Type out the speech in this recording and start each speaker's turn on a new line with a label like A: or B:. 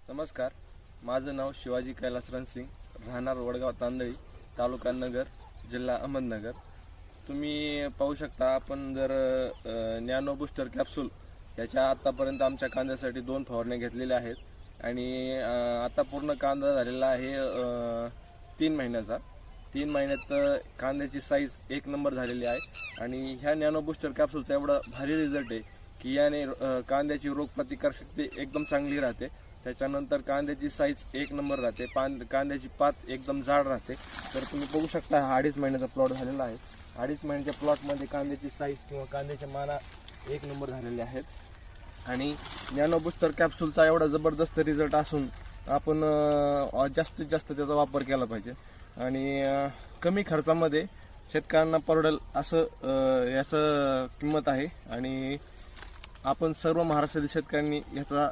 A: नमस्कार, माझं नाव शिवाजी कैलास रणसिंग, राहणार वडगाव तांदळी, तालुका नगर, जिल्हा अहमदनगर। तुम्ही पाहू शकता, आपण जर नॅनो बूस्टर कॅप्सूल याच्या आतापर्यंत आमच्या कांद्यासाठी 2 फवारण्या घेतलेल्या आहेत आणि आता पूर्ण कांदा झालेला आहे 3 महिन्याचा। 3 महिन्यात कांद्याची साईज 1 नंबर झालेली आहे आणि ह्या नॅनो बूस्टर कॅप्सूलचा एवढा भारी रिझल्ट आहे की याने कांद्याची रोगप्रतिकार शक्ती एकदम चांगली राहते। त्याच्यानंतर कांद्याची साईज 1 नंबर राहते, कांद्याची पात एकदम जाड राहते। तर तुम्ही बघू शकता, हा 2.5 महिन्याचा प्लॉट झालेला आहे। 2.5 महिन्याच्या प्लॉटमध्ये कांद्याची साईज किंवा कांद्याच्या माना 1 नंबर झालेले आहेत आणि नॅनो बूस्टर कॅप्सूलचा एवढा जबरदस्त रिझल्ट असून आपण जास्तीत जास्त त्याचा वापर केला पाहिजे आणि कमी खर्चामध्ये शेतकऱ्यांना परवडेल असं याचं किंमत आहे आणि आपण सर्व महाराष्ट्रातील शेतकऱ्यांनी याचा